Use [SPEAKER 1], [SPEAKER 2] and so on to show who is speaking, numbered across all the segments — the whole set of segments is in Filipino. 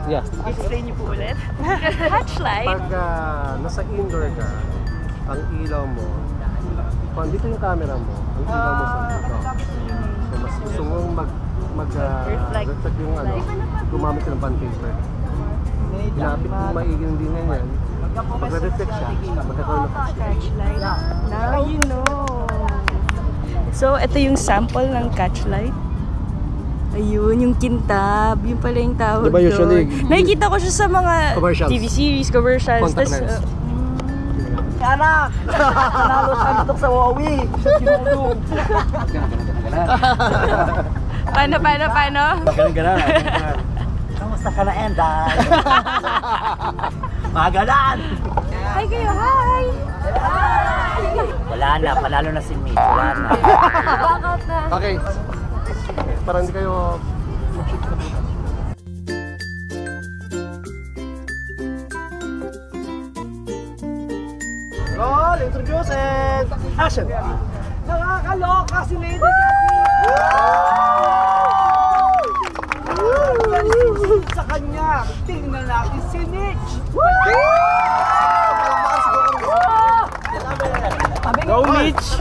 [SPEAKER 1] Yeah.
[SPEAKER 2] Explain niyo po ulit. Catch light.
[SPEAKER 1] Pag nasa indoor ka, ang ilaw mo, kung dito yung camera mo, ang ilaw mo sa dito. So mas gusto mong reflect yung gumamit ka ng bond paper. Hinapit mo maiging din yan. Pag na-reflect siya, magkakaroon ng
[SPEAKER 2] catch light. Now you know. So, ito yung sample ng catch light. Ayun, yung kintab. Yun pala yung tawag
[SPEAKER 1] diba usually,
[SPEAKER 2] doon. Nakikita ko siya sa mga TV series, commercials.
[SPEAKER 1] Contact lens.
[SPEAKER 3] Anak! Nanalo siya dito sa Huawei! Siya tinulong!
[SPEAKER 2] Paano?
[SPEAKER 3] Ganon. Kamusta ka na, Enday? Magalan!
[SPEAKER 2] Hi kayo, hi!
[SPEAKER 3] Wala na, panalo na si Mitch. Wala na.
[SPEAKER 2] Backout na.
[SPEAKER 1] Okay. Para hindi kayo mag-shoot sa bukas. Roll, introduce and action!
[SPEAKER 3] Nakakaloka si Lady Cathy! Sa kanya, tingnan natin si Mitch!
[SPEAKER 1] Go, Mitch!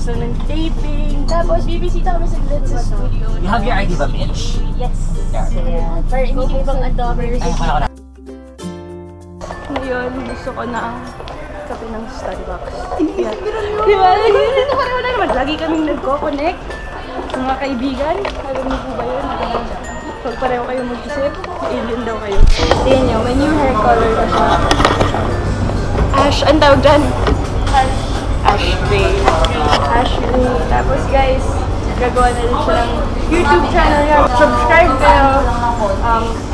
[SPEAKER 2] Ng taping, tapos bibisita kami saglit sa studio.
[SPEAKER 3] You have your ID ba, Mitch?
[SPEAKER 2] Yes. Yeah. Para hindi pang adobe. Ngayon, gusto ko na kape ng Starbucks. Yeah. Diba? Dito pareho na naman. Lagi kaming nagko-connect. Mga kaibigan. Alam niyo po ba yun? Pag pareho kayo mag-isip, alien daw kayo. Tingnan nyo, may new hair color na siya. Ash, ang tawag dyan? Ash gray. Ash gray. Tapos guys, gagawa na rin siya ng YouTube channel niya. Subscribe kayo.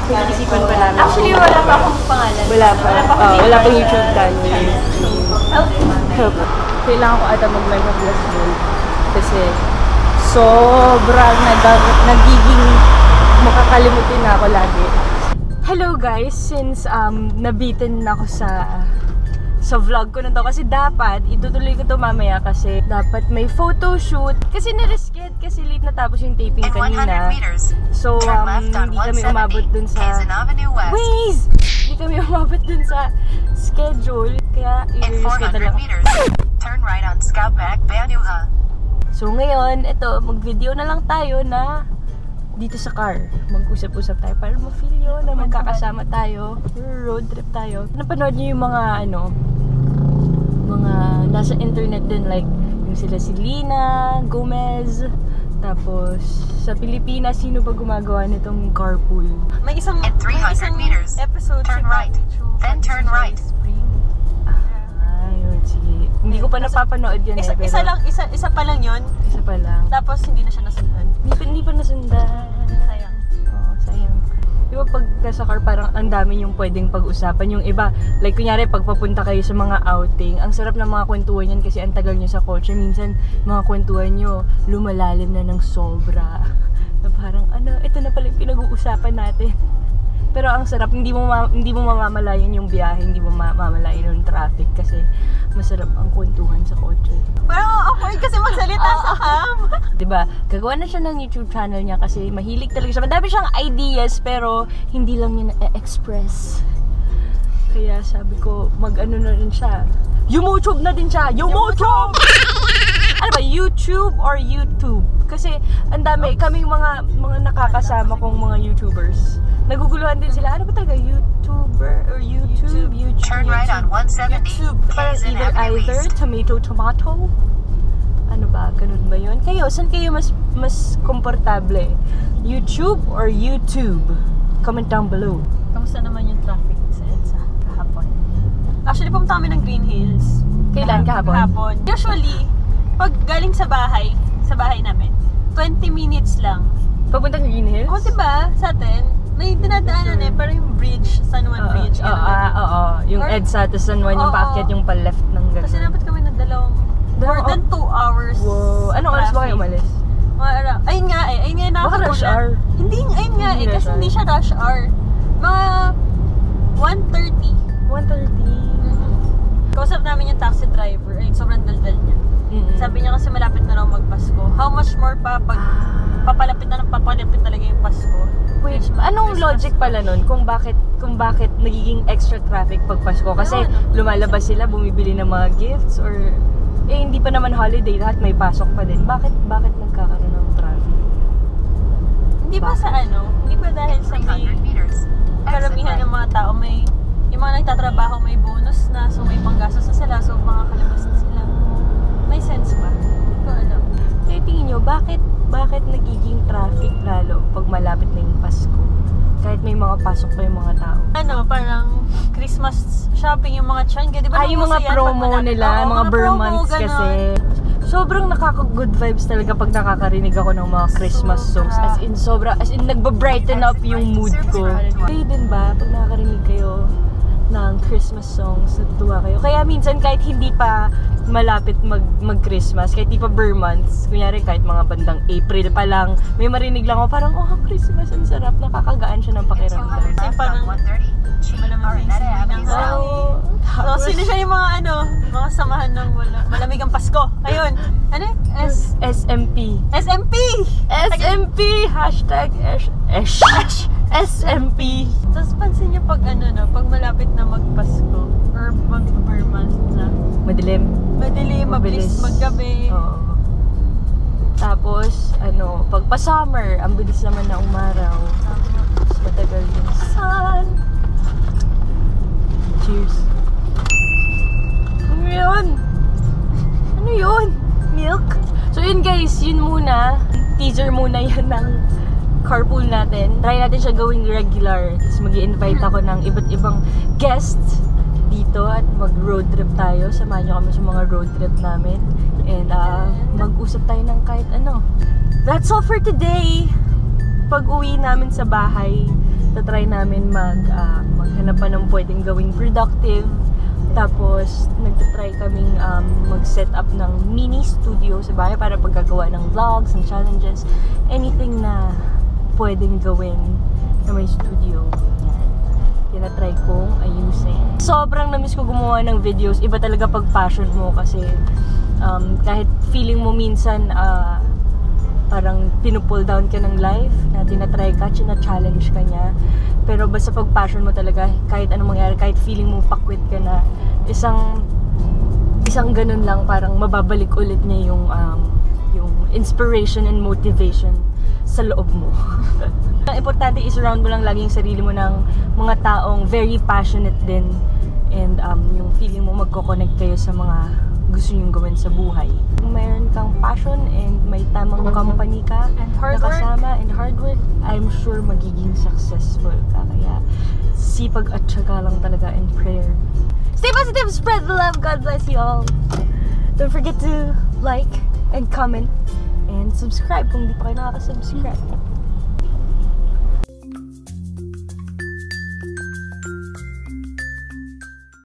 [SPEAKER 2] Pinag-isipan pa namin. Actually, wala pa akong pangalan. Wala pa YouTube channel. Help. Kailangan ko ata mag-live ng Blast Gold. Kasi sobrang nagiging makakalimutin na ako lagi. Hello guys, since nabitin na ako sa vlog ko na to kasi dapat itutuloy ko to mamaya kasi dapat may photo shoot kasi na-reschedule kasi late natapos yung taping kanina. So hindi kami umabot dun sa Waze! Hindi kami umabot dun sa schedule kaya i-reschedule lang.
[SPEAKER 4] Turn right on Scoutback Banuha.
[SPEAKER 2] So ngayon, ito mag-video na lang tayo na dito sa car. Mag-usap-usap tayo para ma-feel yun na magkakasama tayo. Road trip tayo. Napanood niyo yung mga mga nasa internet din like yung sila si Lina Gomez. Tapos sa Pilipinas, sino ba gumagawa nitong carpool? May isang
[SPEAKER 4] At 300 meters,
[SPEAKER 2] episode
[SPEAKER 4] turn right, then turn right.
[SPEAKER 2] Ayun, sige. Hindi ko pa napapanood yun
[SPEAKER 5] Isa pa lang yun.
[SPEAKER 2] Isa pa lang.
[SPEAKER 5] Tapos hindi na siya nasundan.
[SPEAKER 2] Hindi pa nasundan.
[SPEAKER 5] Sayang.
[SPEAKER 2] Oo, sayang. Di ba pag sa car parang ang dami yung pwedeng pag-usapan. Yung iba, like kunyari pag papunta kayo sa mga outing, ang sarap ng mga kwentuhan yan kasi ang tagal nyo sa kotse. Minsan, mga kwentuhan nyo, lumalalim na ng sobra. Na parang, ito na pala yung pinag-uusapan natin. Pero ang sarap, hindi mo mamamalayan yung biyahe, hindi mo mamamalayan yung traffic kasi masarap ang kwentuhan sa kotse.
[SPEAKER 5] Pero awkward kasi magsalita sa cam.
[SPEAKER 2] Diba? Gagawa na siya ng YouTube channel niya kasi mahilig talaga siya. Madami siyang ideas pero hindi lang niya na-express. Kaya sabi ko, mag-ano na rin siya. YouTube na din siya! YouTube! Ano ba? YouTube or YouTube? Kasi ang dami, kaming mga nakakasama kong mga YouTubers. Naguguluhan din sila, ano ba talaga? YouTuber or YouTube?
[SPEAKER 4] Turn right on 170.
[SPEAKER 2] YouTube. Parang either tomato. Ano ba? Ganun ba yun? Kayo, saan kayo mas komportable? YouTube or YouTube? Comment down below.
[SPEAKER 5] Kamusta naman yung traffic sa EDSA kahapon? Actually, pumunta kami ng Green Hills.
[SPEAKER 2] Kailan? Kahapon?
[SPEAKER 5] Hapon. Usually, pag galing sa bahay namin, 20 minutes lang.
[SPEAKER 2] Papuntang Green Hills?
[SPEAKER 5] O, diba? Sa atin, may dinadaanan pero yung bridge, San Juan Bridge.
[SPEAKER 2] Oo. Yung
[SPEAKER 5] Or-
[SPEAKER 2] EDSA, tapos San Juan yung
[SPEAKER 5] Oo.
[SPEAKER 2] paakyat yung pa-left ng gano'n.
[SPEAKER 5] Kasi dapat kami more than 2 hours.
[SPEAKER 2] Wow. Anong oras ba kayo umalis?
[SPEAKER 5] Ayun nga yung
[SPEAKER 2] Baka rush hour.
[SPEAKER 5] Hindi, ayun nga
[SPEAKER 2] Hindi
[SPEAKER 5] kasi
[SPEAKER 2] rush hour.
[SPEAKER 5] hindi siya rush hour. Mga 1:30.
[SPEAKER 2] 1:30.
[SPEAKER 5] Kausap namin yung taxi driver, ay sobrang daldal niya. Sabi niya kasi malapit na raw magpasko. How much more pa pag papalapit talaga yung Pasko?
[SPEAKER 2] Wait, anong logic pala nun kung bakit nagiging extra traffic pag Pasko? Kasi lumalabas sila, bumibili ng mga gifts or hindi pa naman holiday, lahat may pasok pa din. Bakit nagkakaroon ng traffic?
[SPEAKER 5] Hindi ba hindi ba dahil sa may
[SPEAKER 4] 300 meters. Exit
[SPEAKER 5] karamihan ng
[SPEAKER 4] right.
[SPEAKER 5] mga tao yung mga nagtatrabaho may bonus na, so may panggastos na sila, so makakalabas na sila. May sense ba? Hindi ko alam.
[SPEAKER 2] Kaya tingin nyo, bakit nagiging traffic lalo pag malapit na yung Pasko? Kahit may mga pasok pa yung mga tao.
[SPEAKER 5] Parang Christmas shopping yung mga Tiangge, di ba?
[SPEAKER 2] Yung mga promo nila, mga Burr months kasi. Sobrang nakaka-good vibes talaga pag nakakarinig ako ng mga Christmas songs. As in nagba-brighten up yung mood ko. Kayo din ba, pag nakakarinig kayo ng Christmas songs, natutuwa kayo? Kaya minsan kahit hindi pa malapit mag-Christmas, kahit di pa Burr months, kunyari kahit mga bandang April pa lang, may marinig lang ako parang, Christmas, ang sarap, nakakagaan siya ng pakiramdam.
[SPEAKER 5] Kasi parang malamig yung sinigang
[SPEAKER 2] Oh,
[SPEAKER 5] So, sino siya yung mga samahan ng malamig ang Pasko? Ayun,
[SPEAKER 2] SMP.
[SPEAKER 5] SMP!
[SPEAKER 2] SMP! Hashtag SMP.
[SPEAKER 5] Tapos pansin niyo pag pag malapit na magpasko or mag-Burr month na,
[SPEAKER 2] Madilim.
[SPEAKER 5] mabilis maggabi.
[SPEAKER 2] Oo. Tapos, pag pa-summer, ang bilis naman na umaraw. Mas matagal yung sun. Cheers. Ano yun? Ano yun? Milk? So yun guys, yun muna. Teaser muna yan ng carpool natin. Try natin siya gawing regular. Tapos mag-i-invite ako ng iba't ibang guests dito at mag-road trip tayo. Samahan nyo kami sa mga road trip namin. And mag-usap tayo ng kahit ano. That's all for today. Pag uwi namin sa bahay, tatry namin maghanap pa ng pwedeng gawing productive. Tapos, nagtatry kaming mag-set up ng mini studio sa bahay para paggagawa ng vlogs, ng challenges, anything na pwedeng gawin na may studio. Yan. Tinatry kong ayusin. Sobrang namiss ko gumawa ng videos. Iba talaga pag passion mo kasi kahit feeling mo minsan parang pinupull down ka ng life, na tinatry ka, challenge ka niya. Pero basta pag passion mo talaga, kahit anong mangyari, kahit feeling mo pakwit ka na, isang ganun lang, parang mababalik ulit niya yung inspiration and motivation sa loob mo. Ang importante is surround mo lang lagi yung sarili mo ng mga taong very passionate din, and yung feeling mo magko-connect kayo sa mga gusto niyong gawin sa buhay. Kung mayroon kang passion and may tamang company ka,
[SPEAKER 5] And hard work.
[SPEAKER 2] nakasama, and hard work, I'm sure magiging successful ka. Kaya sipag at tiyaga lang talaga, and prayer. Stay positive, spread the love, God bless you all. Don't forget to like and comment and subscribe kung di pa kayo nakaka-subscribe.